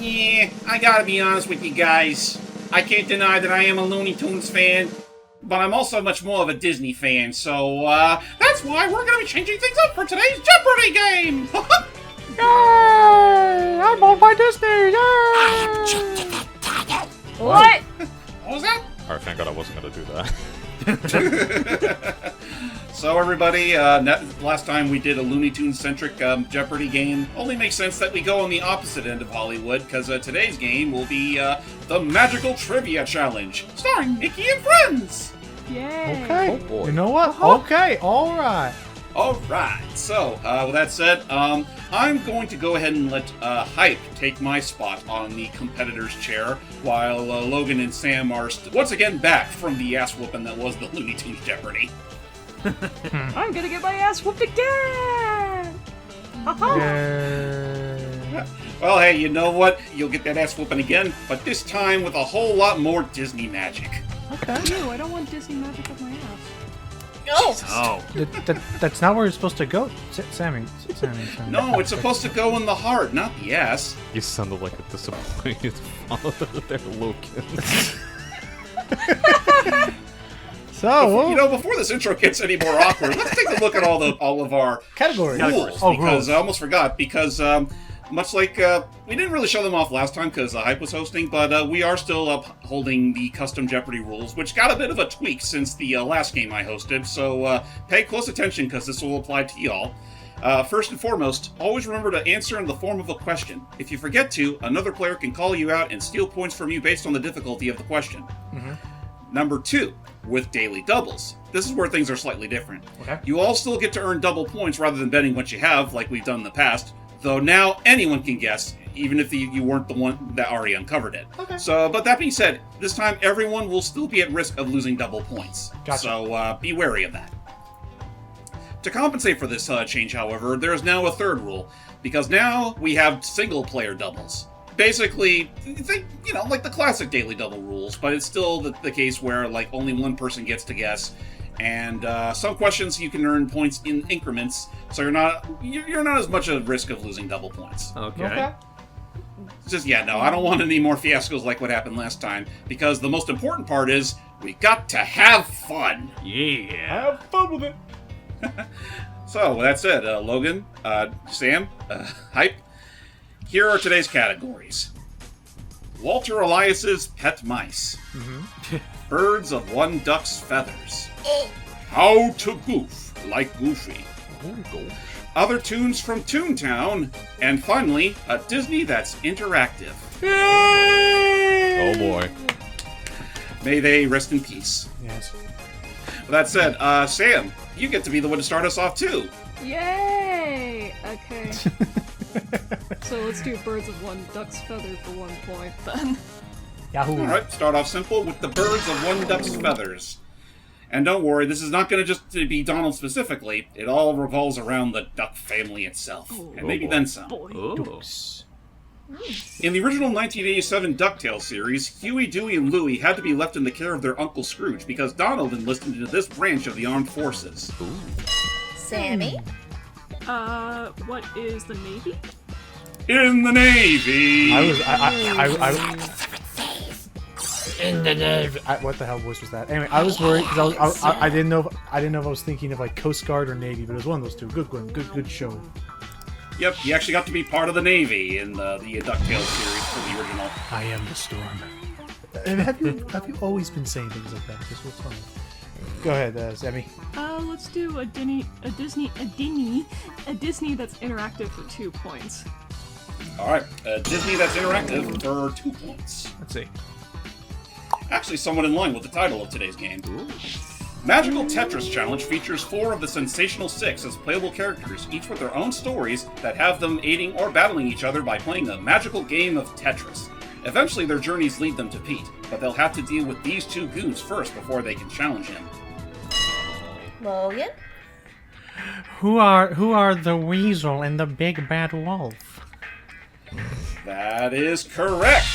Yeah, I gotta be honest with you guys. I can't deny that I am a Looney Tunes fan, but I'm also much more of a Disney fan, so that's why we're gonna be changing things up for today's Jeopardy game! Yay! I'm owned by Disney! Yay! I object to that title. What? What was that? Alright, thank God I wasn't gonna do that. So everybody, last time we did a Looney Tunes-centric Jeopardy game. Only makes sense that we go on the opposite end of Hollywood, because today's game will be the Magical Trivia Challenge, starring Mickey and Friends! Yay. Okay, Oh, boy. you know what? Okay, alright. Alright, so, with that said, I'm going to go ahead and let Hype take my spot on the competitor's chair, while Logan and Sam are once again back from the ass-whooping that was the Looney Tunes Jeopardy. I'm gonna get my ass whooped again! Ha-ha. Yay. Well, hey, you know what? You'll get that ass-whooping again, but this time with a whole lot more Disney magic. Okay. Ew, I don't want Disney magic up my ass. Oh. That's not where it's supposed to go, Sammy. No, it's supposed to go in the heart, not the ass. You sounded like a disappointed father there, Logan. So, You know, before this intro gets any more awkward, let's take a look at all of our categories. rules, Oh, because rules. I almost forgot, because much like, we didn't really show them off last time because Hype was hosting, but we are still upholding the custom Jeopardy rules, which got a bit of a tweak since the last game I hosted, so pay close attention because this will apply to y'all. First and foremost, always remember to answer in the form of a question. If you forget to, another player can call you out and steal points from you based on the difficulty of the question. Mm-hmm. Number 2, with daily doubles. This is where things are slightly different. Okay. You all still get to earn double points rather than betting what you have, like we've done in the past, though now anyone can guess, even if you weren't the one that already uncovered it. Okay. So, but that being said, this time everyone will still be at risk of losing double points. Gotcha. So, be wary of that. To compensate for this change, however, there is now a third rule, because now we have single-player doubles. Basically, like the classic daily double rules, but it's still the case where, like, only one person gets to guess, and some questions you can earn points in increments, so you're not as much at risk of losing double points. Okay. Just, I don't want any more fiascos like what happened last time, because the most important part is, we got to have fun! Yeah. Have fun with it. So, with that said, Logan, Sam, Hype, here are today's categories. Walter Elias's pet mice. Mm-hmm. Birds of one duck's feathers. How to goof like Goofy. Oh, gosh. Other tunes from Toontown. And finally, a Disney that's interactive. Oh, boy. May they rest in peace. Yes. With that said, Sam, you get to be the one to start us off too. Yay! Okay. So let's do birds of one duck's feather for 1 point then. Yahoo. Alright, start off simple with the birds of one duck's feathers. And don't worry, this is not going to just be Donald specifically. It all revolves around the duck family itself. And maybe then some. Boy. Oh. In the original 1987 DuckTales series, Huey, Dewey, and Louie had to be left in the care of their Uncle Scrooge because Donald enlisted into this branch of the armed forces. Sammy? What is the Navy? In the Navy! In the Navy. What the hell voice was that? Anyway, I was worried because I didn't know if I was thinking of like Coast Guard or Navy, but it was one of those two. Good one. Good show. Yep, he actually got to be part of the Navy in the DuckTales series for the original. I am the storm. Have you always been saying things like that? This was fun. Go ahead, Sammy. Let's do a Disney that's interactive for 2 points. Alright, Disney that's interactive for 2 points. Let's see. Actually, somewhat in line with the title of today's game. Magical Tetris Challenge features 4 of the Sensational 6 as playable characters, each with their own stories that have them aiding or battling each other by playing a magical game of Tetris. Eventually, their journeys lead them to Pete, but they'll have to deal with these 2 goons first before they can challenge him. Logan? Who are the weasel and the big bad wolf? That is correct!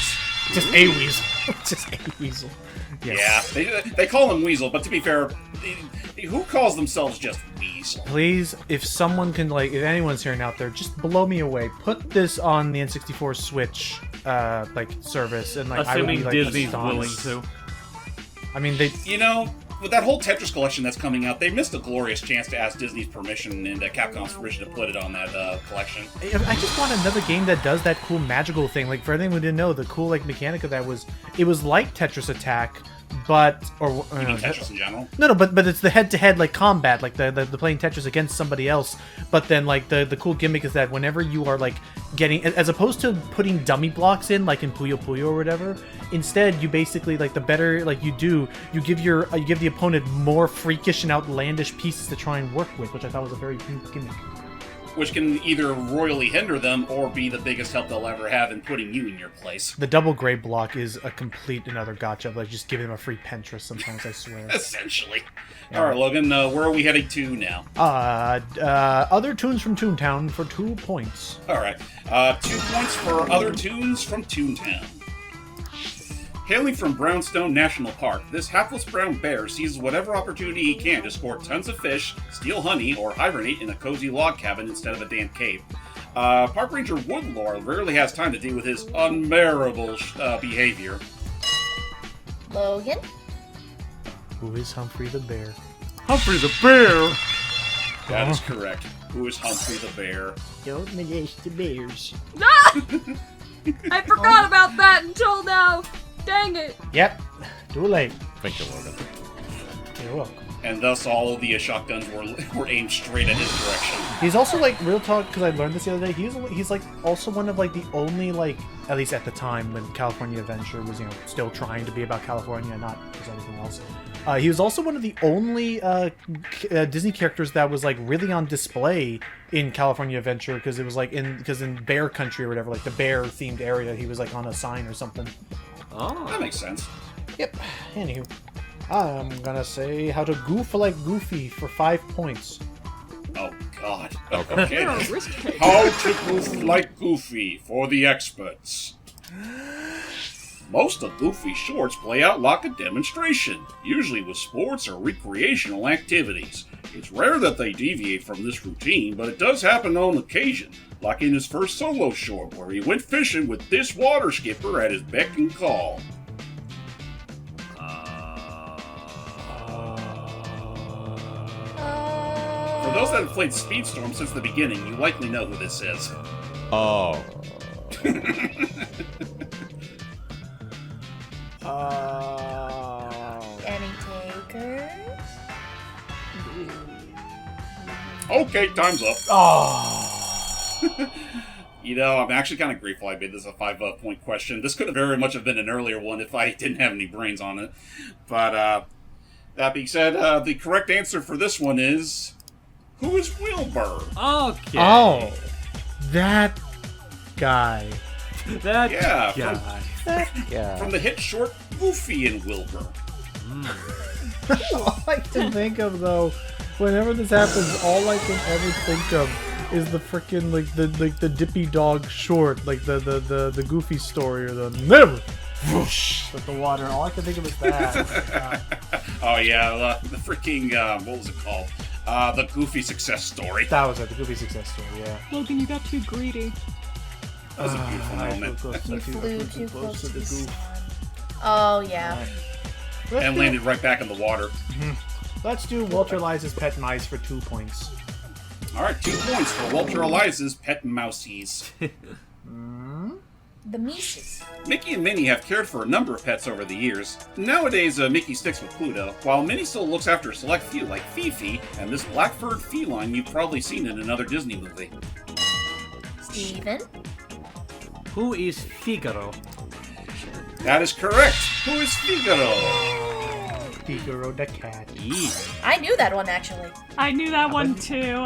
Just a weasel. Just a weasel. Yes. Yeah, they call him Weasel, but to be fair, who calls themselves just Weasel? diesel. Please, if someone can, like, if anyone's hearing out there, just blow me away. Put this on the N64 Switch, like, service, and, like, I would be, Assuming like, Disney's astonished. willing to. I mean, they... You know, with that whole Tetris collection that's coming out, they missed a glorious chance to ask Disney's permission and Capcom's permission to put it on that collection. I just want another game that does that cool magical thing. Like, for anyone who didn't know, the cool, like, mechanic of that was... It was like Tetris Attack, but... You mean Tetris in general? No, but it's the head-to-head, like, combat, like, the playing Tetris against somebody else. But then, like, the cool gimmick is that whenever you are, like, getting... As opposed to putting dummy blocks in, like in Puyo Puyo or whatever, instead, you basically, like, the better, like, you do, you give the opponent more freakish and outlandish pieces to try and work with, which I thought was a very neat gimmick. Which can either royally hinder them or be the biggest help they'll ever have in putting you in your place. The double gray block is a complete another gotcha, like, just give them a free Pinterest sometimes, I swear. Essentially. Yeah. Alright, Logan, where are we heading to now? Other tunes from Toontown for 2 points. Alright, 2 points for other tunes from Toontown. Hailing from Brownstone National Park, this hapless brown bear seizes whatever opportunity he can to score tons of fish, steal honey, or hibernate in a cozy log cabin instead of a damp cave. Park Ranger Woodlore rarely has time to deal with his unbearable behavior. Logan? Who is Humphrey the Bear? Humphrey the Bear! That is correct. Who is Humphrey the Bear? Don't molest the bears. I forgot about that until now. Dang it. Yep, too late. Thank you, Logan. You're welcome. And thus all of the shotguns were aimed straight at his direction. He's also, like, real talk, because I learned this the other day, he's like, also one of, like, the only, like, at least at the time when California Adventure was, you know, still trying to be about California, not because anything else. He was also one of the only Disney characters that was, like, really on display in California Adventure, because it was, like, because in Bear Country or whatever, like, the bear-themed area, he was, like, on a sign or something. Oh. That makes sense. Yep. Anywho, I'm gonna say how to goof like Goofy for 5 points. Oh, God. Okay. You're a risk taker. How to goof like Goofy for the experts. Most of Goofy's shorts play out like a demonstration, usually with sports or recreational activities. It's rare that they deviate from this routine, but it does happen on occasion, like in his first solo short, where he went fishing with this water skipper at his beck and call. For those that have played Speedstorm since the beginning, you likely know who this is. Oh. Any takers? Okay, time's up. Oh. You know, I'm actually kind of grateful I made this a 5-point question. This could have very much have been an earlier one if I didn't have any brains on it. But, that being said, the correct answer for this one is... Who is Wilbur? Okay. Oh, that guy. That Yeah, guy. from the hit short Goofy and Wilbur. All I can think of, though, whenever this happens, all I can ever think of is the frickin' the Dippy Dog short, like the Goofy story or the never whoosh with the water. All I can think of is that. Oh yeah, the freaking what was it called? The Goofy success story. That was it, the Goofy success story. Yeah. Logan, you got too greedy. That was a beautiful moment. You flew too close to the sun. Oh, yeah. And landed right back in the water. Let's do Walter Elias's Pet Mice for 2 points. Alright, 2 points for Walter Elias's Pet Mousies. The Mises. Mickey and Minnie have cared for a number of pets over the years. Nowadays, Mickey sticks with Pluto, while Minnie still looks after a select few like Fifi and this black-furred feline you've probably seen in another Disney movie. Steven. Who is Figaro? That is correct! Who is Figaro? Figaro the cat. I knew that one, actually. I knew that one too.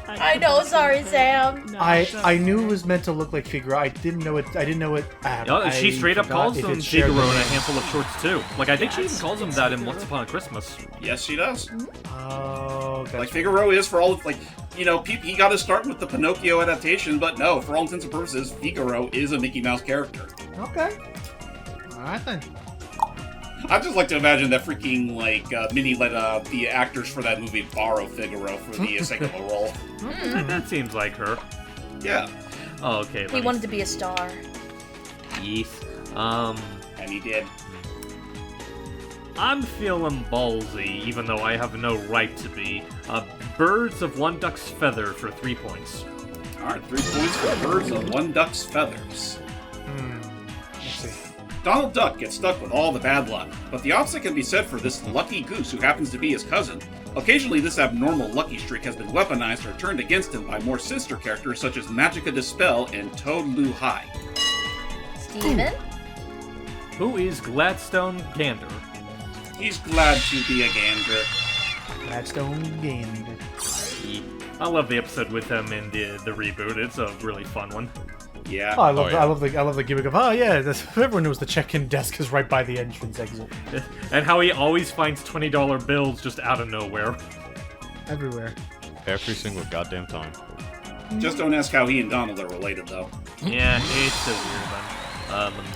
I know, sorry, Sam. No, I knew it was meant to look like Figaro. I didn't know it. She straight up forgot calls if him it's shared Figaro in a with- handful of shorts too. Like I think she even calls him that in Once Upon a Christmas. Yes, she does. Oh, that's Like, Figaro is, for all, like, you know, he got to start with the Pinocchio adaptation, but no, for all intents and purposes, Figaro is a Mickey Mouse character. okay. All right then. I'd just like to imagine that freaking, like, Minnie let the actors for that movie borrow Figaro for the sake of a role. That seems like her. Yeah. Oh, okay. He wanted to be a star. Yes. And he did. I'm feeling ballsy, even though I have no right to be. Birds of one duck's feather for 3 points. Alright, 3 points for birds of one duck's feathers. Let's see. Donald Duck gets stuck with all the bad luck, but the opposite can be said for this lucky goose who happens to be his cousin. Occasionally, this abnormal lucky streak has been weaponized or turned against him by more sinister characters such as Magica Dispel and Toad Lou High. Steven? Who is Gladstone Gander? He's glad to be a gander. Gladstone Gander. I love the episode with him in the reboot. It's a really fun one. Yeah. Oh, I love the gimmick of everyone knows the check-in desk is right by the entrance exit. And how he always finds $20 bills just out of nowhere. Everywhere. Every single goddamn time. Just don't ask how he and Donald are related, though. Yeah, it's a weird one. Let me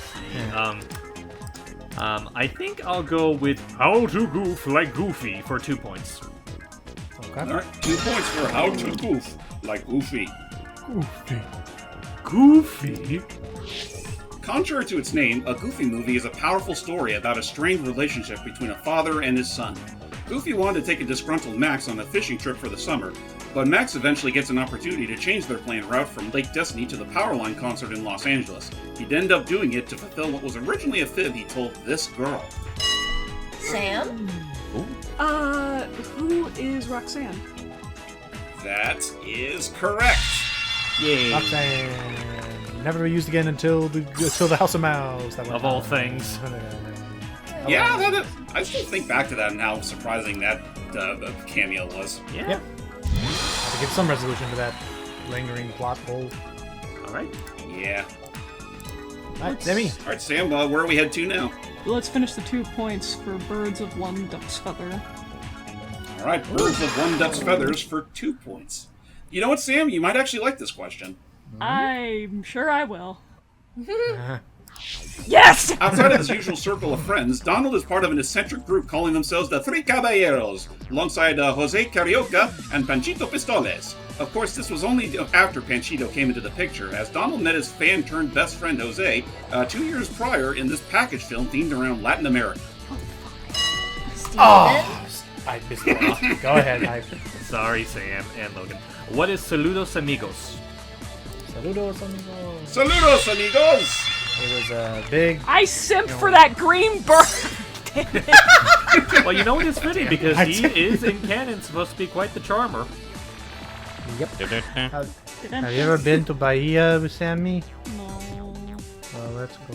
see. I think I'll go with How to Goof Like Goofy for 2 points. Okay. Alright, 2 points for how to goof like Goofy. Goofy? Contrary to its name, a Goofy movie is a powerful story about a strained relationship between a father and his son. Goofy wanted to take a disgruntled Max on a fishing trip for the summer, but Max eventually gets an opportunity to change their planned route from Lake Destiny to the Powerline concert in Los Angeles. He'd end up doing it to fulfill what was originally a fib he told this girl. Sam? Who is Roxanne? That is correct. Yay. Roxanne. Never to be used again until the House of Mouse. That Of all things. Yeah, I still think back to that and how surprising that cameo was. Yeah. Yep. Have to give some resolution to that lingering plot hole. Alright. Yeah. Alright, Demi. Alright, Sam, where are we head to now? Let's finish the 2 points for birds of one duck's feather. Alright, birds of one duck's feathers for 2 points. You know what, Sam? You might actually like this question. I'm sure I will. Yes! Outside of his usual circle of friends, Donald is part of an eccentric group calling themselves the Three Caballeros, alongside Jose Carioca and Panchito Pistoles. Of course, this was only after Panchito came into the picture, as Donald met his fan-turned-best friend Jose 2 years prior in this package film themed around Latin America. Steven? Oh, I missed it. Go ahead. Sorry, Sam and Logan. What is Saludos Amigos? Saludos, amigos. Saludos, amigos! It was a big... I simped for that green bird! Damn it. Well, you know what is fitting, because he is, in canon, supposed to be quite the charmer. Yep. Have you ever been to Bahia with Sammy? No. Well, let's go.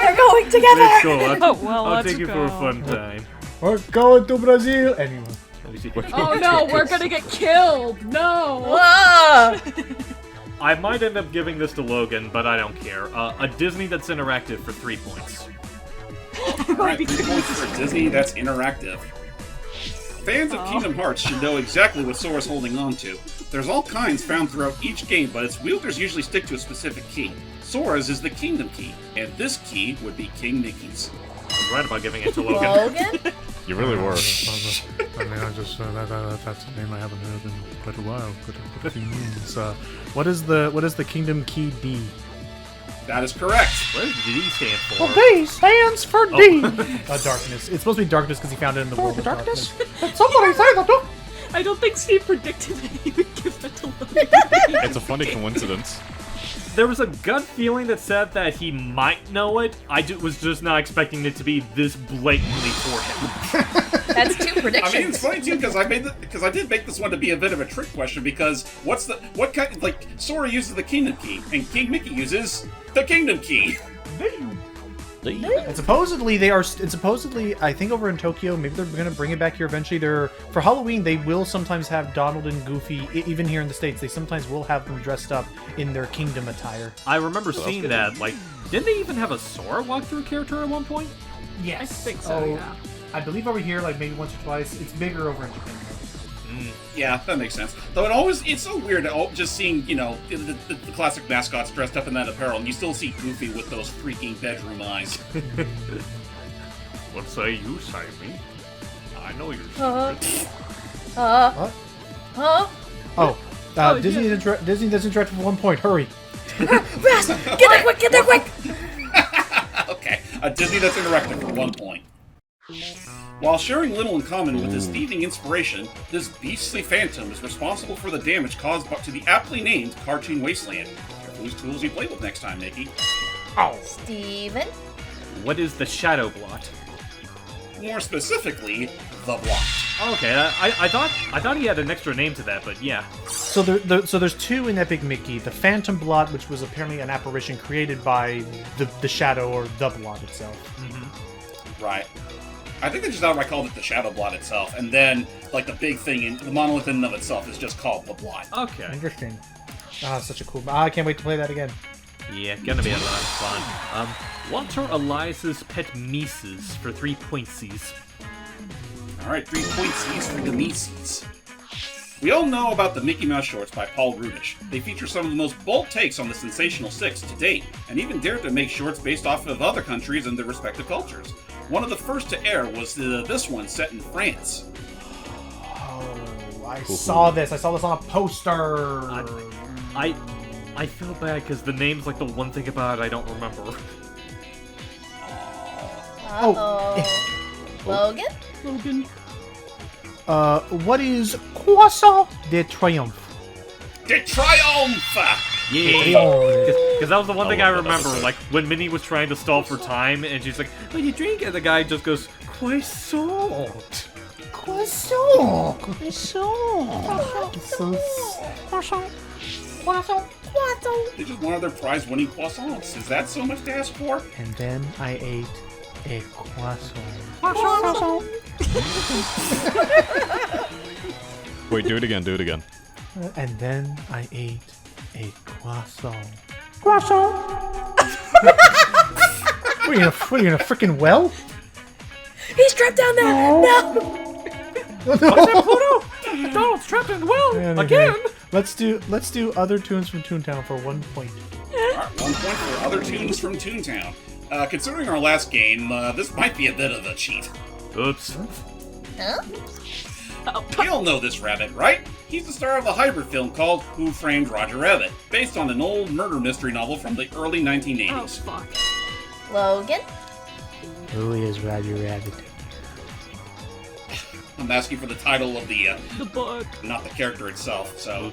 We're going together! Let's go. Oh, well, I'll let's take you go. for a fun time. We're going to Brazil! Anyway. Let me see. Oh no, we're gonna get killed! No! Whoa! I might end up giving this to Logan, but I don't care. A Disney that's interactive for 3 points. Alright, 3 points for Disney that's interactive. Fans of Kingdom Hearts should know exactly what Sora's holding on to. There's all kinds found throughout each game, but its wielders usually stick to a specific key. Sora's is the Kingdom Key, and this key would be King Mickey's. I was right about giving it to Logan. Logan? You really were. I mean, that's a name I haven't heard in quite a while. But a few moons. What is the Kingdom Key D? That is correct. What does D stand for? Well, D stands for D. Darkness. It's supposed to be darkness because he found it in the world of darkness. Somebody say that. I don't think Steve predicted that he would give that to Logan. It's a funny coincidence. There was a gut feeling that said that he might know it. I was just not expecting it to be this blatantly for him. That's 2 predictions. I mean, it's funny too because I did make this one to be a bit of a trick question because what kind like Sora uses the Kingdom Key and King Mickey uses the Kingdom Key. And supposedly I think over in Tokyo, maybe they're gonna bring it back here eventually. For Halloween they will sometimes have Donald and Goofy, even here in the States, they sometimes will have them dressed up in their kingdom attire. I remember seeing that. Like, didn't they even have a Sora walkthrough character at one point? Yes. I think so, yeah. I believe over here, like maybe once or twice. It's bigger over in Japan. Yeah, that makes sense. Though it's so weird just seeing, you know, the classic mascots dressed up in that apparel, and you still see Goofy with those freaking bedroom eyes. What say you, Sammie? I know your secret. What? Huh? Oh, Oh, Disney yeah. Disney does interrupt for 1 point. Hurry. Fast! Get there quick! Get there quick! Okay, Disney that's interactive for 1 point. While sharing little in common with his thieving inspiration, this beastly phantom is responsible for the damage caused to the aptly named Cartoon Wasteland. Careful whose tools you play with next time, Nikki. Oh. Steven? What is the shadow blot? More specifically, the Blot. Okay, I thought he had an extra name to that, but yeah. So there's two in Epic Mickey. The Phantom Blot, which was apparently an apparition created by the Shadow or the Blot itself. Mm-hmm. Right. I think they just outright called it the Shadow Blot itself, and then, like, the big thing, the monolith in and of itself is just called the Blot. Okay. Interesting. Ah, such a cool. I can't wait to play that again. Yeah, gonna be a lot of fun. What are Elias's pet Mises for 3 pointsies? Alright, 3 pointsies for the Mises. We all know about the Mickey Mouse shorts by Paul Rudish. They feature some of the most bold takes on the sensational six to date, and even dared to make shorts based off of other countries and their respective cultures. One of the first to air was this one set in France. Oh, I saw this. I saw this on a poster. I feel bad because the name's like the one thing about it I don't remember. Uh-oh. Logan? Logan. What is Croissant de Triomphe? De Triomphe! Yeah, because that was the one thing I love that remember, episode. like when Minnie was trying to stall for time, and she's like, "What do you drink?" And the guy just goes, "Croissant." Croissant. Croissant. They just wanted their prize-winning croissants. Is that so much to ask for? And then I ate a croissant. Wait, do it again, do it again. And then I ate a croissant. What are you in a freaking well? He's trapped down there! No! Donald's trapped in the well Man, again. Let's do other tunes from Toontown for 1 point. Alright, 1 point for other tunes from Toontown. Considering our last game, this might be a bit of a cheat. Oops. Huh? We all know this rabbit, right? He's the star of a hybrid film called Who Framed Roger Rabbit, based on an old murder mystery novel from the early 1980s. Oh, fuck. Logan? Who is Roger Rabbit? I'm asking for the title of the, The book. not the character itself, so...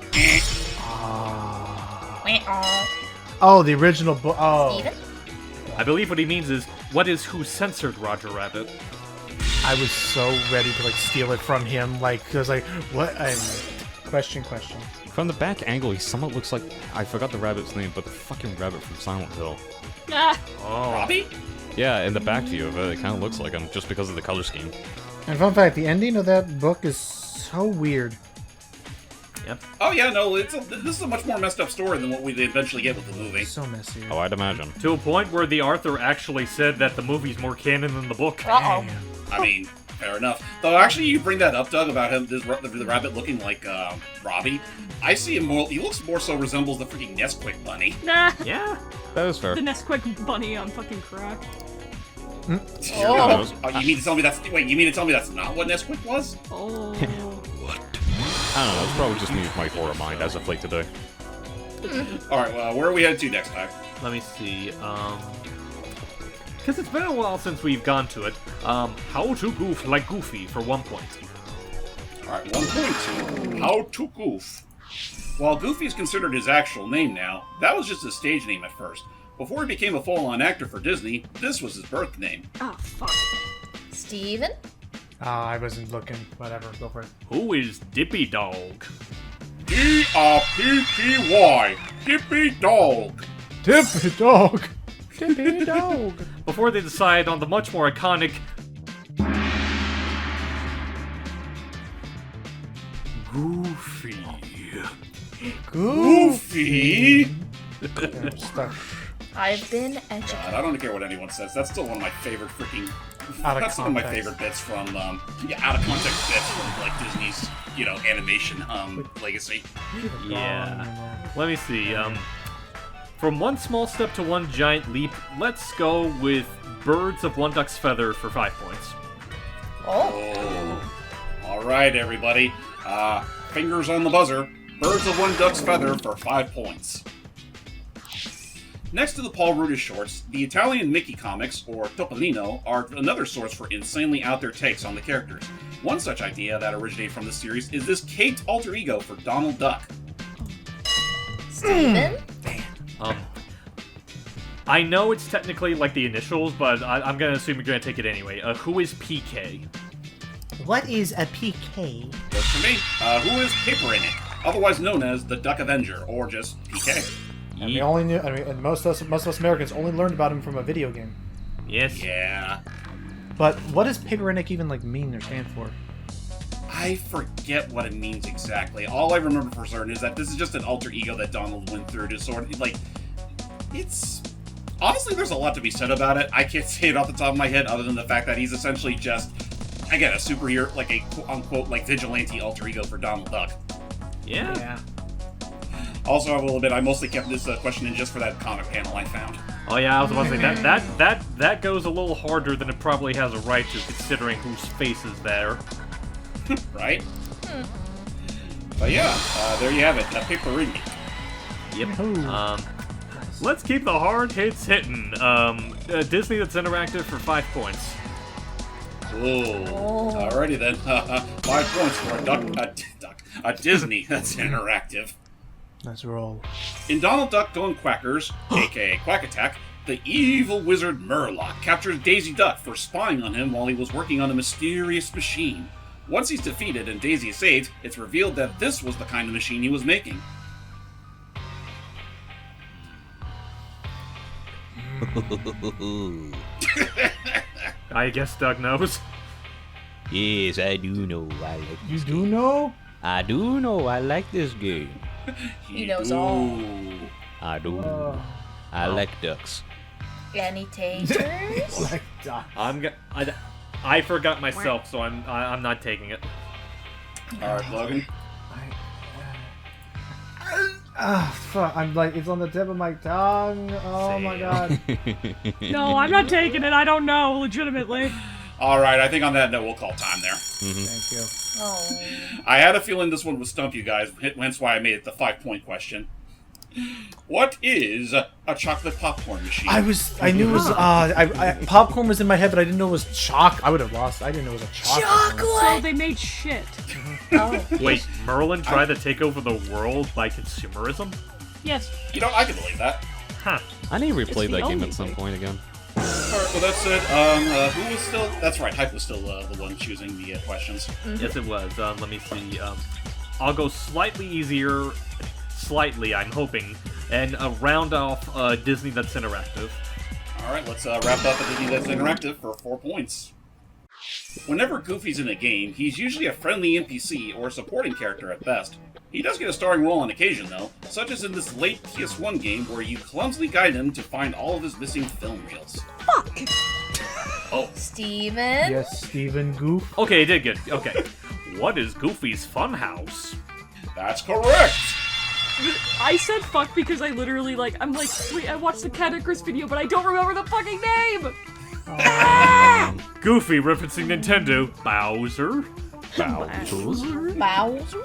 Oh, the original book. Oh, Steven? I believe what he means is, what is Who Censored Roger Rabbit? I was so ready to like steal it from him. Like, I was like, what? Question. From the back angle, he somewhat looks like, I forgot the rabbit's name, but the fucking rabbit from Silent Hill. Ah, Oh. Robbie? Yeah, in the back view of it, it kind of looks like him, just because of the color scheme. And fun fact, the ending of that book is so weird. Yep. Oh yeah, no, this is a much more messed up story than what we eventually get with the movie. So messy. Oh, I'd imagine. To a point where the author actually said that the movie's more canon than the book. Uh-oh. Damn. I mean, fair enough. Though actually, you bring that up, Doug, about him, the rabbit looking like Robbie. I see him more. He looks more so resembles the freaking Nesquik bunny. nah. Yeah. That is fair. The Nesquik bunny on fucking crack. Oh. Oh, you mean to tell me that's You mean to tell me that's not what Nesquik was? Oh. I don't know, it's probably just me with my horror mind as of late today. All right, well, where are we headed to next time? Let me see. Because it's been a while since we've gone to it. How to goof like Goofy for 1 point. All right, 1 point to How to Goof. While Goofy is considered his actual name now, that was just his stage name at first. Before he became a full-on actor for Disney, this was his birth name. Oh, fuck. Steven? I wasn't looking. Whatever, go for it. Who is Dippy Dog? D-R-P-P-Y. Dippy Dog. Dippy dog. Dippy dog. Before they decide on the much more iconic Goofy. Goofy? I'm stuck. I've been educated. God, I don't care what anyone says. That's still one of my favorite freaking Out of That's one of my context. favorite bits from, out of context bits from, like, Disney's, animation, legacy. Yeah. Let me see. From one small step to one giant leap, let's go with birds of one duck's feather for 5 points. Oh. Alright, everybody. Fingers on the buzzer. Birds of one duck's feather for 5 points. Next to the Paul Rudish shorts, the Italian Mickey comics, or Topolino, are another source for insanely out there takes on the characters. One such idea that originated from the series is this caked alter ego for Donald Duck. Steven? I know it's technically like the initials, but I'm gonna assume you're gonna take it anyway. Who is PK? What is a PK? Just for me, who is Paperinic, otherwise known as the Duck Avenger, or just PK? And we only knew, and most of us Americans only learned about him from a video game. Yes. Yeah. But what does Paperinic even mean or stand for? I forget what it means exactly. All I remember for certain is that this is just an alter ego that Donald went through to sort of, it's... Honestly, there's a lot to be said about it. I can't say it off the top of my head other than the fact that he's essentially just, again, a superhero, like a quote-unquote, vigilante alter ego for Donald Duck. Yeah. Also, I will admit, I mostly kept this question in just for that comic panel I found. Oh yeah, I was about to say, that goes a little harder than it probably has a right to, considering whose face is there. Right? But yeah, there you have it, Paperinic. Yep. Let's keep the hard hits hitting. Disney That's Interactive for 5 points. Oh, alrighty then. 5 points for a Disney That's Interactive. Let's roll. In Donald Duck Going Quackers, aka Quack Attack, the evil wizard Murloc captures Daisy Duck for spying on him while he was working on a mysterious machine. Once he's defeated and Daisy is saved, it's revealed that this was the kind of machine he was making. I guess Doug knows. Yes, I do know. I like You this do game. know? I do know. I like this game. He knows all. I do. I like ducks. Any takers? I forgot myself, so I'm not taking it. Alright, Logan. Fuck, it's on the tip of my tongue. Oh my god. No, I'm not taking it. I don't know, legitimately. Alright, I think on that note we'll call time there. Thank you. Oh. I had a feeling this one would stump you guys, hence why I made it the 5-point question. What is a chocolate popcorn machine? I knew it was, popcorn was in my head, but I didn't know it was chalk. I would have lost. I didn't know it was a chocolate. So they made shit. Oh. Wait, Merlin tried to take over the world by consumerism? Yes. I can believe that. Huh. I need to It's replay the that game only at some thing. point again. Alright, well that's it. Who was still... That's right, Hype was still the one choosing the questions. Yes, it was. Let me see. I'll go slightly easier. Slightly, I'm hoping. And round off Disney That's Interactive. Alright, let's wrap up a Disney That's Interactive for 4 points. Whenever Goofy's in a game, he's usually a friendly NPC or a supporting character at best. He does get a starring role on occasion, though, such as in this late PS1 game where you clumsily guide him to find all of his missing film reels. Fuck. Oh, Steven? Yes, Steven Goof. Okay, did good. Okay. What is Goofy's Funhouse? that's correct! I said fuck because I literally, I'm like, wait, I watched the Cat and Chris video, but I don't remember the fucking name! Goofy referencing Nintendo. Bowser. Bowser?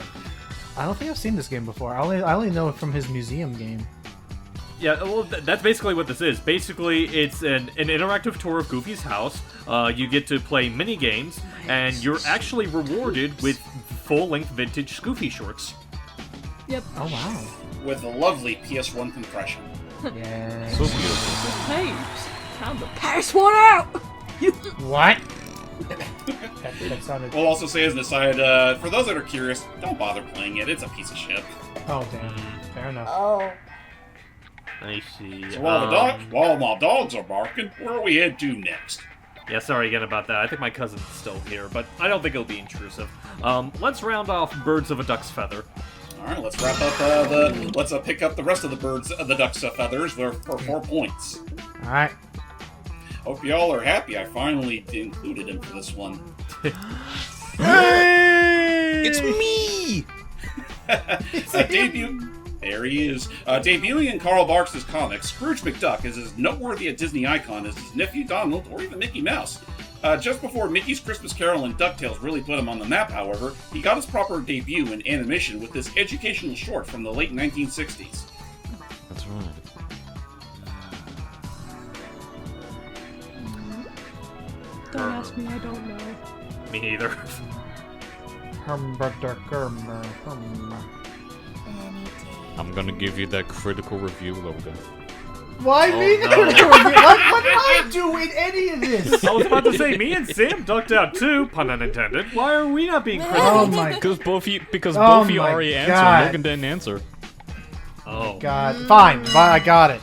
I don't think I've seen this game before. I only know it from his museum game. Yeah, well, that's basically what this is. Basically, it's an interactive tour of Goofy's house. You get to play mini games, and you're actually rewarded with full-length vintage Goofy shorts. Yep. Oh wow. With a lovely PS1 compression. Yeah. So beautiful. Hey, time to pass one out! What? that sounded. We'll also say as an aside, for those that are curious, don't bother playing it. It's a piece of shit. Oh damn. Fair enough. Oh. Let me see. So while my dogs are barking, where are we head to next? Yeah, sorry again about that. I think my cousin's still here, but I don't think it'll be intrusive. Let's round off Birds of a Duck's Feather. All right, let's wrap up let's pick up the rest of the duck's feathers for 4 points. All right. Hope y'all are happy I finally included him for this one. Hey! It's me! There he is. Debuting in Carl Barks' comics, Scrooge McDuck is as noteworthy a Disney icon as his nephew Donald or even Mickey Mouse. Just before Mickey's Christmas Carol and DuckTales really put him on the map, however, he got his proper debut in animation with this educational short from the late 1960s. That's right. Don't ask me, I don't know. Me neither. I'm gonna give you that critical review, Logan. Why me? no. What did I do in any of this? I was about to say, me and Sam ducked out too, pun unintended. Why are we not being critical? Oh my Because both you my already answered, God. Logan didn't answer. Oh. God. Fine, I got it.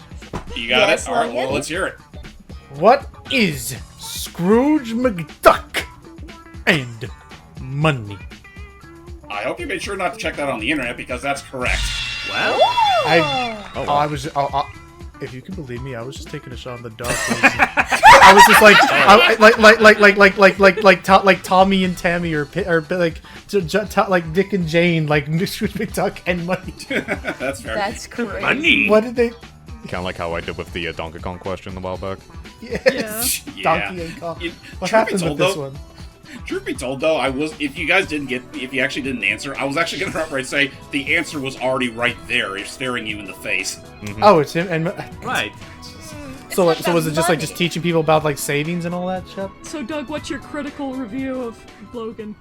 You got Yes, it? Alright, Logan? well, let's hear it. What is Scrooge McDuck and money? I hope you made sure not to check that on the internet because that's correct. Well, I was. If you can believe me, I was just taking a shot in the dark. I was just like Tommy and Tammy, or like Dick and Jane, like Scrooge McDuck and money. That's fair. That's crazy. money. What did they? Kind of like how I did with the Donkey Kong question a while back. Yes. Yeah. Donkey and Kong. You- What truth be happened with told, this though- one? Truth be told, though, if you actually didn't answer, I was actually going to outright say the answer was already right there, staring you in the face. Oh, it's him and. Right. So like was it just like money. teaching people about like savings and all that shit? So, Doug, what's your critical review of Logan?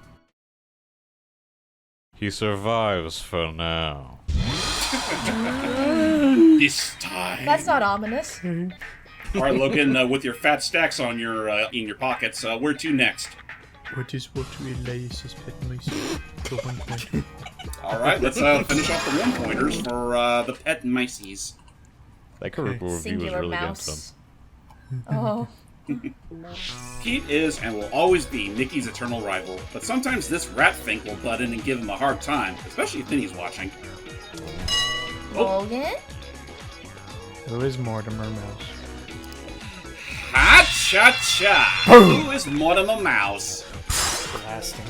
He survives for now. This time. That's not ominous. All right, Logan, with your fat stacks on your in your pockets, where to next? What is what relates pet mice? The 1 point. All right, let's finish off the 1-pointers for the pet mices. That critical review was Singular really mouse. good Oh. Pete is and will always be Mickey's eternal rival, but sometimes this rat fink will butt in and give him a hard time, especially if Minnie's watching. Logan? Who is Mortimer Mouse? Ha-cha-cha! Who is Mortimer Mouse? Blasting.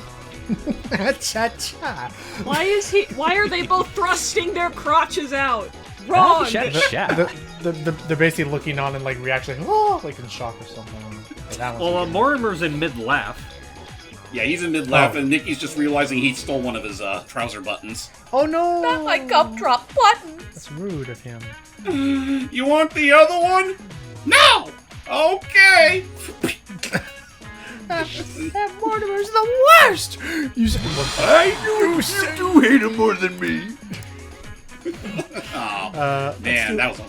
Cha cha. Why are they both thrusting their crotches out? Wrong! They're basically looking on and like reacting, oh, like in shock or something. Yeah, that one's Well, weird. Mortimer's in mid-laugh. Yeah, he's in mid-laugh, Oh. and Mickey's just realizing he stole one of his trouser buttons. Oh no! Not my gumdrop buttons! That's rude of him. You want the other one? No! Okay! That Mortimer's the worst! You said, you do hate him more than me. Oh, man, that was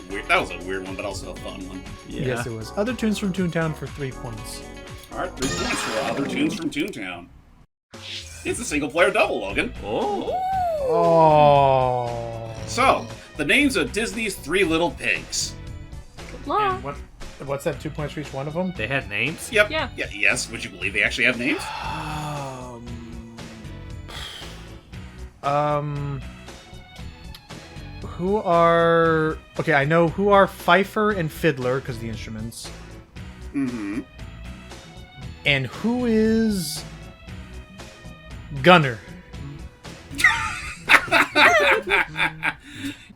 a weird one, but also a fun one. Yeah. Yes, it was. Other tunes from Toontown for 3 points. Alright, 3 points for other tunes from Toontown. It's a single-player double, Logan. Oh. Oh. So, the names of Disney's 3 Little Pigs. Good luck. And what's that? 2 points for each one of them? They had names? Yep. Yeah. Yes, would you believe they actually have names? Who are... Okay, I know who are Pfeiffer and Fiddler, because the instruments. Mm-hmm. And who is... Gunner?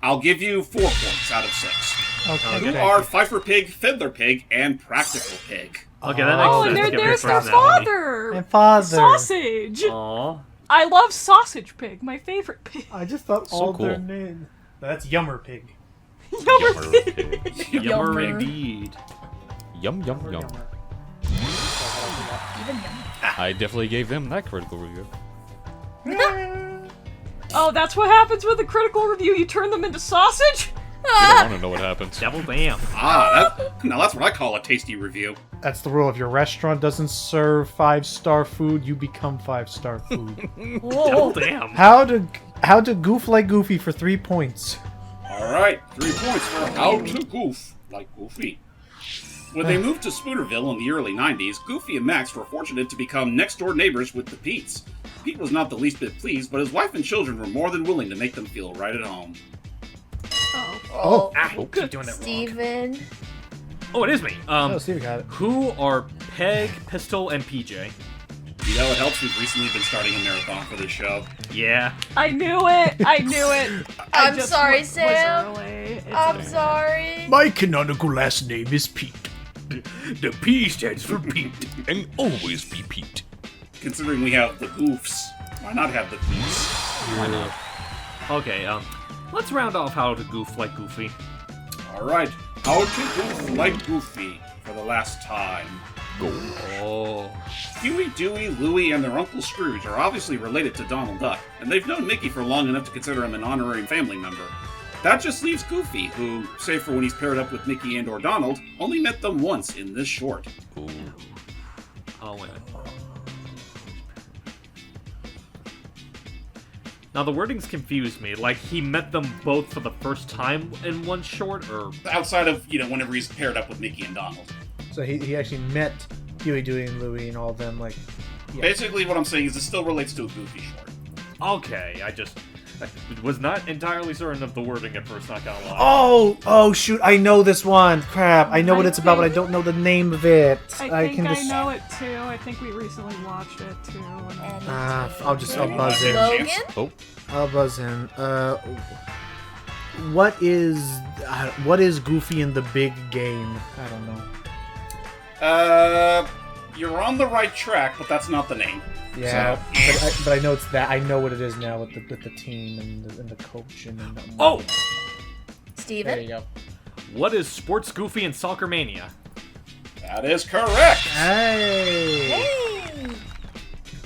I'll give you 4 points out of 6. Okay. Who are Pfeiffer Pig, Fiddler Pig, and Practical Pig? Okay, that makes Oh, sense. and Give me there's their personality. father! And father. Sausage! Aw. I love Sausage Pig, my favorite pig. I just thought So all their cool. names... That's Yummer Pig. Yummer pig. Yummer Yummer. indeed. Yum, yum, yum. Even I definitely gave them that critical review. Oh, that's what happens with a critical review. You turn them into sausage? You don't want to know what happens. Double damn. Now that's what I call a tasty review. That's the rule. If your restaurant doesn't serve 5-star food, you become 5-star food. Double damn. How to goof like Goofy for 3 points. Alright, 3 points for how to goof like Goofy. When they moved to Spoonerville in the early 90s, Goofy and Max were fortunate to become next-door neighbors with the Petes. Pete was not the least bit pleased, but his wife and children were more than willing to make them feel right at home. Oh, Keep doing that wrong. Steven. Oh, it is me. Steve got it. Who are Peg, Pistol, and PJ? You know, it helps we've recently been starting a marathon for this show. Yeah. I knew it! I knew it! I I'm just sorry, was Sam. early. It's I'm okay. sorry. My canonical last name is Pete. The P stands for Pete. And always be Pete. Considering we have the goofs, why not have the goofs? Why not? Okay, let's round off how to goof like Goofy. Alright, how to goof like Goofy for the last time. Go. Oh. Huey, Dewey, Louie, and their Uncle Scrooge are obviously related to Donald Duck, and they've known Mickey for long enough to consider him an honorary family member. That just leaves Goofy, who, save for when he's paired up with Mickey and or Donald, only met them once in this short. Ooh. Oh, wait. Now, the wordings confused me. Like, he met them both for the first time in one short, or... Outside of, whenever he's paired up with Mickey and Donald. So he actually met Huey, Dewey, and Louie and all of them, like... Yeah. Basically, what I'm saying is it still relates to a Goofy short. Okay, I was not entirely certain of the wording at first, not gonna lie. Oh, shoot, I know this one. Crap, I know what it's about, but I don't know the name of it. I think I know it too. I think we recently watched it too. I'll buzz in. Logan? Oh. I'll buzz in. What is Goofy in the Big Game? I don't know. You're on the right track, but that's not the name. Yeah, So, but I know it's that. I know what it is now with the team and the coach and the, Oh! There Steven? you go. What is Sports Goofy and Soccer Mania? that is correct. Hey! Hey!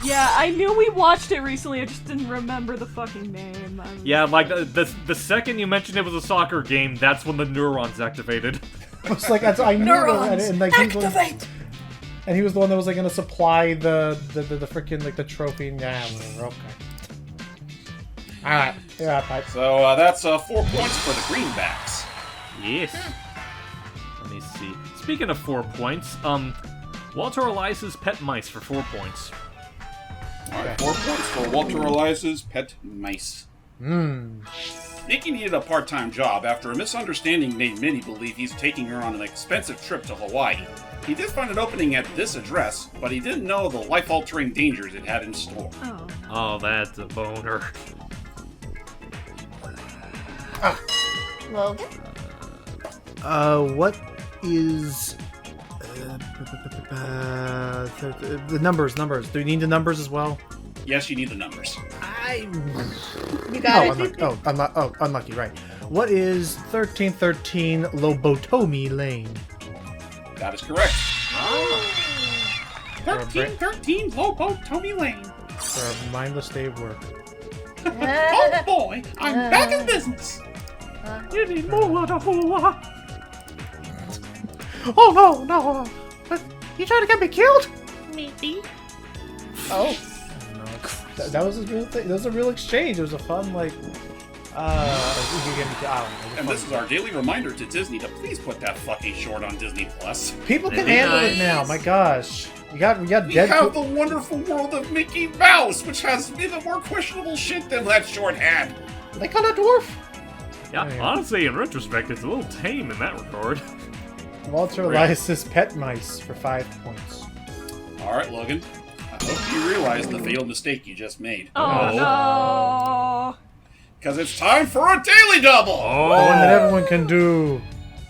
Yeah, I knew we watched it recently. I just didn't remember the fucking name. Yeah, like, the second you mentioned it was a soccer game, that's when the neurons activated. It's like I knew Neurons, and like activate! and he was the one that was like gonna supply the freaking like the trophy. Yeah, okay. All right, yeah, bye. So that's 4 points for the Greenbacks. Yes. Let me see. Speaking of 4 points, Walter Elias's pet mice for 4 points. Alright, 4 points for Walter Elias's pet mice. Mickey needed a part-time job after a misunderstanding made Minnie believe he's taking her on an expensive trip to Hawaii. He did find an opening at this address, but he didn't know the life-altering dangers it had in store. Oh. Oh, that's a boner. Logan? What is the numbers? Do we need the numbers as well? Yes, you need the numbers. You got it. Unlucky, right. What is 1313 Lobotomi Lane? That is correct. 1313 Lobotomi Lane. For a mindless day of work. Oh boy, I'm back in business. You need more to hula. Oh no! You trying to get me killed? Oh. That was a real thing. That was a real exchange. It was a fun, like, you could get me killed. I don't know. And this is our daily reminder to Disney to please put that fucking short on Disney Plus. People can Very handle it nice. now. My gosh, we got We have Deadpool. the wonderful world of Mickey Mouse, which has even more questionable shit than that short had. They call it dwarf. Yeah, Yeah. honestly, in retrospect, it's a little tame in that regard. Walter Elias's pet mice for 5 points. All right, Logan. I hope you realize the fatal mistake you just made. Oh no! Because it's time for a daily double! The one that everyone can do.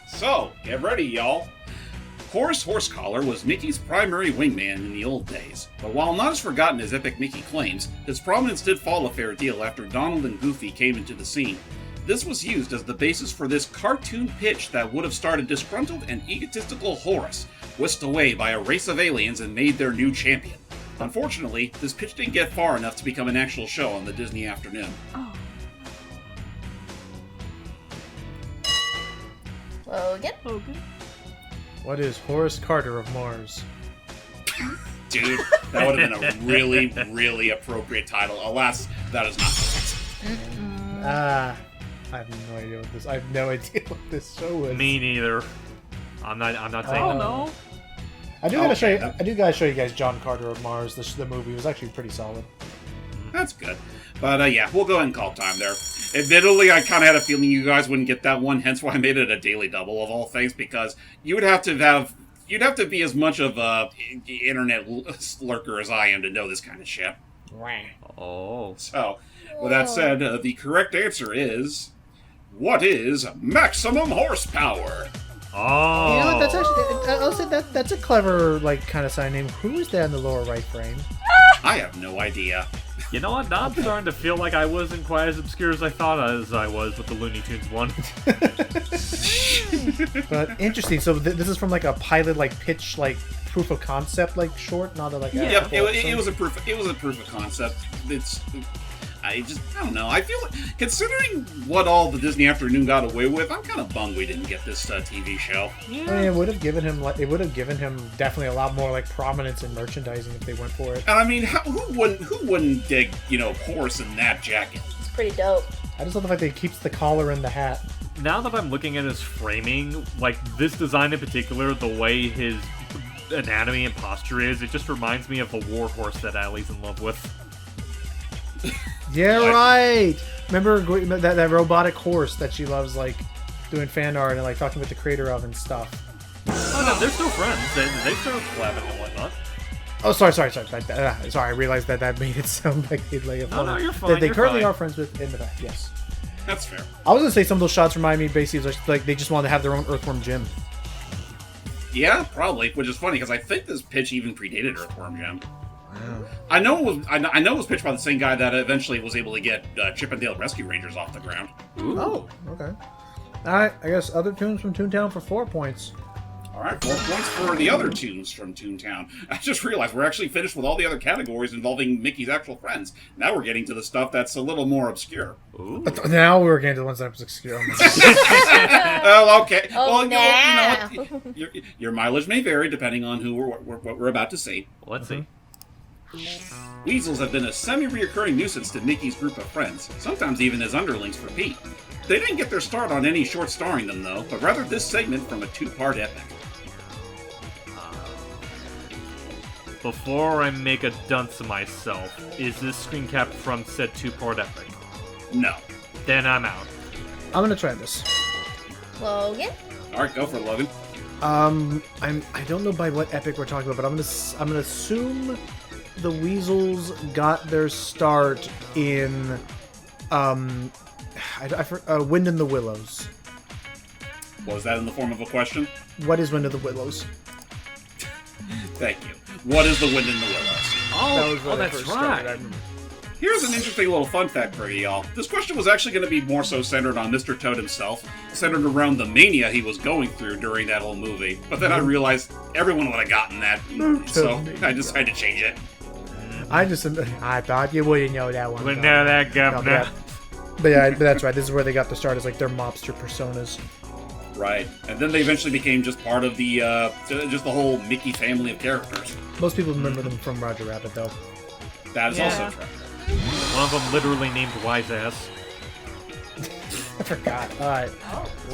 So, get ready, y'all. Horace Horsecollar was Mickey's primary wingman in the old days, but while not as forgotten as Epic Mickey claims, his prominence did fall a fair deal after Donald and Goofy came into the scene. This was used as the basis for this cartoon pitch that would have started disgruntled and egotistical Horace, whisked away by a race of aliens and made their new champion. Unfortunately, this pitch didn't get far enough to become an actual show on the Disney afternoon. Oh. Logan? Logan? What is Horace Carter of Mars? Dude, that would have been a really, really appropriate title. Alas, that is not correct. I have no idea what this. I have no idea what this show is. Me neither. I'm not saying Oh that. no! I do gotta show you. I do gotta show you guys John Carter of Mars. The movie was actually pretty solid. That's good. But yeah, we'll go ahead and call time there. Admittedly, I kind of had a feeling you guys wouldn't get that one, hence why I made it a daily double of all things, because you'd have to be as much of a internet lurker as I am to know this kind of shit. Oh. So, with that said, the correct answer is, what is maximum horsepower? Oh. You know what, that's actually, I'll say that's a clever, like, kind of sign name. Who is that in the lower right frame? I have no idea. You know what? Now I'm starting to feel like I wasn't quite as obscure as I thought as I was with the Looney Tunes one. But interesting. So this is from like a pilot, like pitch, like proof of concept, like short, not a like. Yep, it was a proof. It was a proof of concept. I don't know. I feel like, considering what all the Disney Afternoon got away with, I'm kind of bummed we didn't get this TV show. Yeah. I mean, it would have given him definitely a lot more like prominence in merchandising if they went for it. And I mean, who wouldn't dig, horse in that jacket? It's pretty dope. I just love the fact that he keeps the collar and the hat. Now that I'm looking at his framing, like this design in particular, the way his anatomy and posture is, it just reminds me of the war horse that Allie's in love with. Yeah, right. Remember that robotic horse that she loves, like doing fan art and like talking with the creator of and stuff. Oh no, they're still friends. They still collabing and whatnot. Oh, sorry. Sorry, I realized that made it sound like they'd lay a phone. No, you're fine. They you're currently fine. are friends with in the back. Yes. That's fair. I was gonna say some of those shots remind me basically of like they just wanted to have their own Earthworm Jim. Yeah, probably. Which is funny because I think this pitch even predated Earthworm Jim. I know it was pitched by the same guy that eventually was able to get Chip and Dale Rescue Rangers off the ground. Ooh. Oh, okay. All right, I guess other tunes from Toontown for 4 points. All right, 4 points for the other tunes from Toontown. I just realized we're actually finished with all the other categories involving Mickey's actual friends. Now we're getting to the stuff that's a little more obscure. Ooh. Now we're getting to the ones that was obscure. Oh, okay. Oh, Well, you know what? Your mileage may vary depending on what we're about to see. Let's see. Weasels have been a semi-reoccurring nuisance to Mickey's group of friends, sometimes even as underlings for Pete. They didn't get their start on any short starring them, though, but rather this segment from a 2-part epic. Before I make a dunce of myself, is this screen cap from said 2-part epic? No. Then I'm out. I'm gonna try this. Logan? Alright, go for it, Logan. I don't know by what epic we're talking about, but I'm gonna assume the Weasels got their start in Wind in the Willows. Was that in the form of a question? What is Wind in the Willows? Thank you. What is the Wind in the Willows? That's right. Here's an interesting little fun fact for you, y'all. This question was actually going to be more so centered on Mr. Toad himself, centered around the mania he was going through during that whole movie. But then I realized everyone would have gotten that, so I decided to change it. I thought you wouldn't know that one. But now that governor. But that's right. This is where they got their start, as like their mobster personas. Right, and then they eventually became just part of the just the whole Mickey family of characters. Most people remember them from Roger Rabbit, though. That is also true. One of them literally named Wise Ass. I forgot. All right.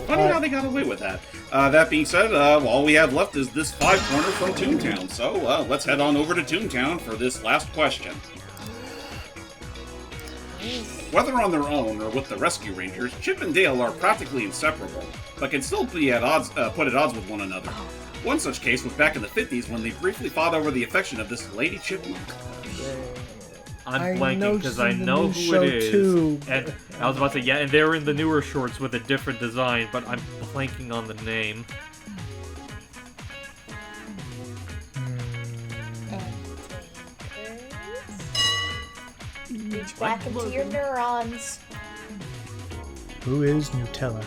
Funny how they got away with that. That being said, all we have left is this 5-pointer from Toontown. So let's head on over to Toontown for this last question. Whether on their own or with the Rescue Rangers, Chip and Dale are practically inseparable, but can still be at odds, put at odds with one another. One such case was back in the 50s when they briefly fought over the affection of this Lady Chipmunk. I'm blanking because I know who it is. Too. And I was about to say, yeah, and they're in the newer shorts with a different design, but I'm blanking on the name. Reach back into your neurons. Who is Nutella?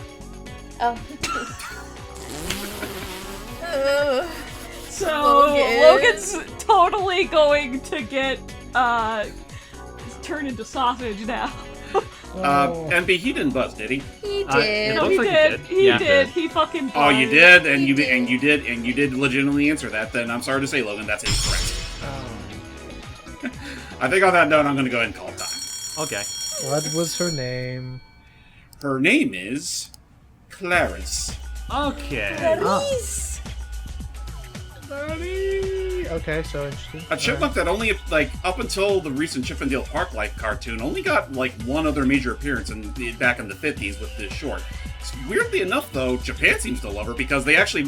Oh. So Logan's totally going to get turned into sausage now. MB, he didn't buzz, did he? He It did. looks he like he did. did. He Yeah. did. He fucking buzzed. Oh, you did, and He you did. and you did legitimately answer that. Then I'm sorry to say, Logan, that's incorrect. I think on that note, I'm going to go ahead and call it time. Okay. What was her name? Her name is Clarice. Okay. Clarice. Okay, so interesting. A chipmunk that only, like, up until the recent Chip and Dale Park Life cartoon, only got, like, one other major appearance back in the 50s with this short. Weirdly enough, though, Japan seems to love her because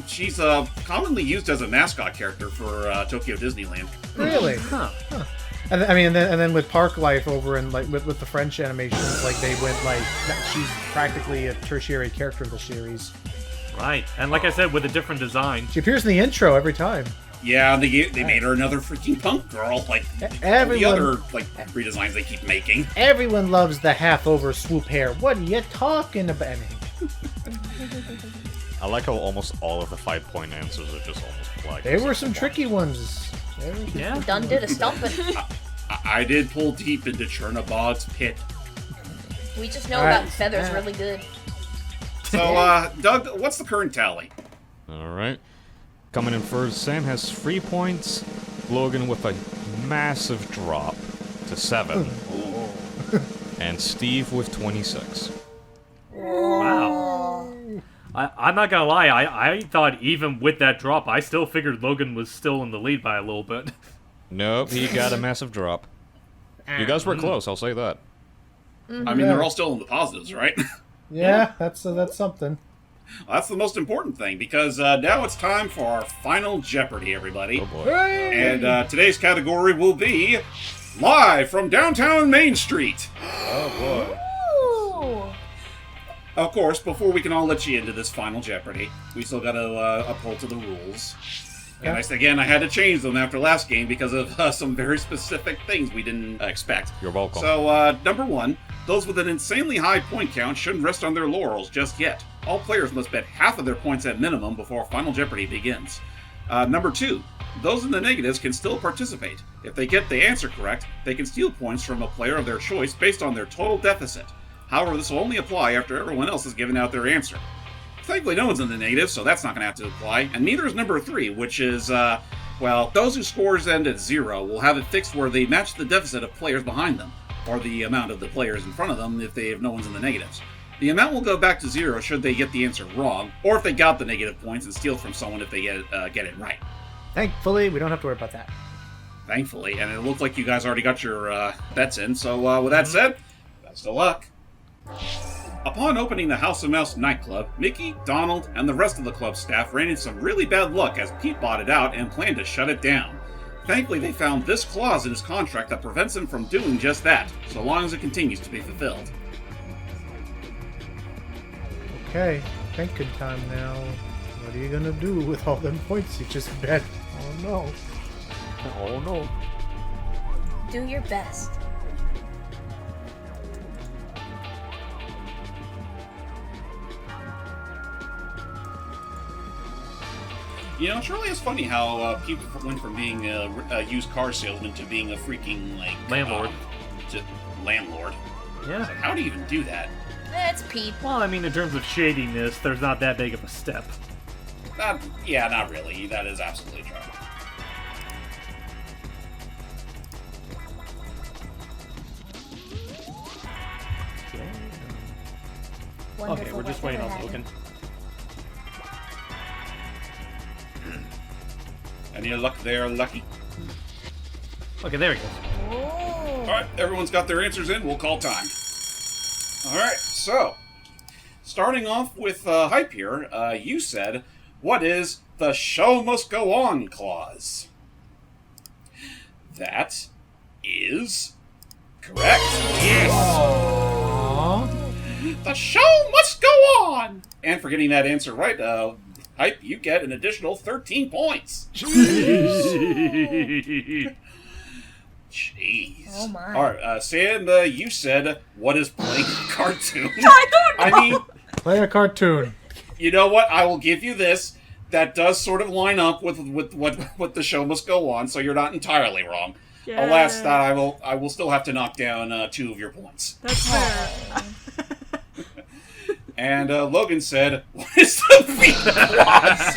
she's commonly used as a mascot character for Tokyo Disneyland. Really? Huh. And then with Park Life over in like with the French animations, like they went like she's practically a tertiary character of the series. Right, and like I said, with a different design. She appears in the intro every time. Yeah, they made her another freaking punk girl, like the other like redesigns they keep making. Everyone loves the half-over swoop hair. What are you talking about? I like how almost all of the 5-point answers are just almost black. There were some tricky ones. Yeah. Done did a stumping. I did pull deep into Chernobog's pit. We just know about feathers really good. So, Doug, what's the current tally? Alright. Coming in first, Sam has 3 points. Logan with a massive drop to 7. And Steve with 26. Wow. I'm not gonna lie, I thought even with that drop, I still figured Logan was still in the lead by a little bit. Nope, he got a massive drop. You guys were close, I'll say that. I mean, they're all still in the positives, right? Yeah, that's something. Well, that's the most important thing, because now it's time for our final Jeopardy, everybody. Oh boy. And today's category will be Live from Downtown Main Street. Oh boy. Ooh. Of course, before we can all let you into this final Jeopardy, we still gotta uphold to the rules. And I had to change them after last game because of some very specific things we didn't expect. You're welcome. So, number 1, those with an insanely high point count shouldn't rest on their laurels just yet. All players must bet half of their points at minimum before Final Jeopardy begins. Number 2, those in the negatives can still participate. If they get the answer correct, they can steal points from a player of their choice based on their total deficit. However, this will only apply after everyone else has given out their answer. Thankfully, no one's in the negative, so that's not going to have to apply. And neither is number 3, which is, those whose scores end at 0 will have it fixed where they match the deficit of players behind them, or the amount of the players in front of them if no one's in the negatives. The amount will go back to 0 should they get the answer wrong, or if they got the negative points and steal from someone if they get it right. Thankfully, we don't have to worry about that. Thankfully, and it looks like you guys already got your bets in, so with that said, best of luck. Upon opening the House of Mouse nightclub, Mickey, Donald, and the rest of the club staff ran into some really bad luck as Pete bought it out and planned to shut it down. Thankfully, they found this clause in his contract that prevents him from doing just that, so long as it continues to be fulfilled. Okay, thinking time now. What are you gonna do with all them points you just bet? Oh no. Oh no. Do your best. You know, it really is funny how people went from being a used car salesman to being a freaking, like... Landlord. Landlord. Yeah. It's like, how do you even do that? That's Pete. Well, I mean, in terms of shadiness, there's not that big of a step. Not really. That is absolutely true. Okay, we're just waiting on Logan. Any luck there, Lucky? Okay, there he goes. Oh. Alright, everyone's got their answers in. We'll call time. Alright, so, starting off with Hype here, you said, what is the show must go on clause? That is correct. Yes! Aww. The show must go on! And for getting that answer right, Hype, you get an additional 13 points. Jeez. Oh my. Alright, Sam, you said, what is playing a cartoon? I don't know. I mean, Play a cartoon. you know what? I will give you this. That does sort of line up with what the show must go on, so you're not entirely wrong. Yeah. Alas, that I will still have to knock down 2 of your points. That's fair. And Logan said, what is the feet clause?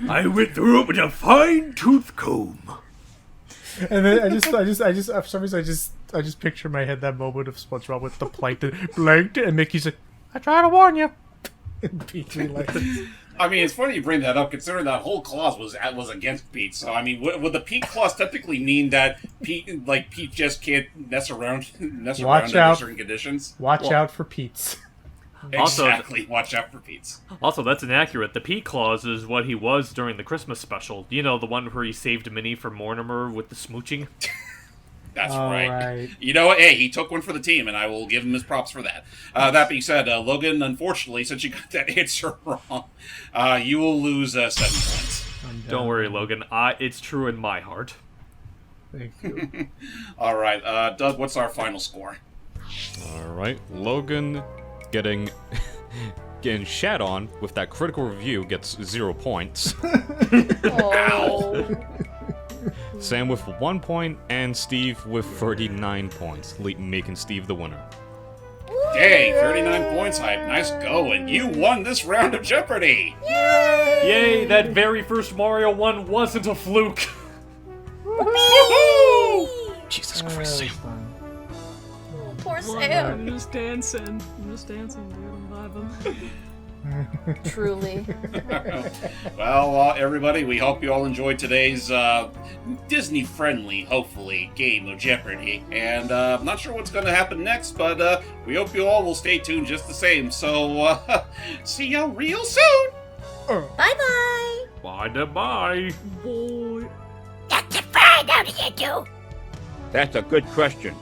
I went through it with a fine-tooth comb. And then I just for some reason I just picture in my head that moment of SpongeBob with the plankton, and Mickey's like, I try to warn you. And Petrie like, I mean, it's funny you bring that up, considering that whole clause was against Pete. So, I mean, would the Pete clause technically mean that Pete just can't mess around under certain conditions? Watch out for Pete's. Exactly. Watch out for Pete's. Also, that's inaccurate. The Pete clause is what he was during the Christmas special. You know, the one where he saved Minnie from Mortimer with the smooching? That's right. right. You know what? Hey, he took one for the team, and I will give him his props for that. That being said, Logan, unfortunately, since you got that answer wrong, you will lose 7 points. Don't worry, Logan. It's true in my heart. Thank you. All right, Doug, what's our final score? All right, Logan getting shat on with that critical review gets 0 points. Oh. Sam with 1 point, and Steve with 39 points, making Steve the winner. Dang, 39 points, Hype. Nice going. You won this round of Jeopardy! Yay, that very first Mario one wasn't a fluke! Jesus Christ, Sam. Poor I'm Sam. just dancing. Dude. I'm vibing. Truly. Well, everybody, we hope you all enjoyed today's Disney-friendly, hopefully, game of Jeopardy. And I'm not sure what's going to happen next, but we hope you all will stay tuned just the same. So, see y'all real soon! Bye-bye. Bye-bye. Boy. That's a good question.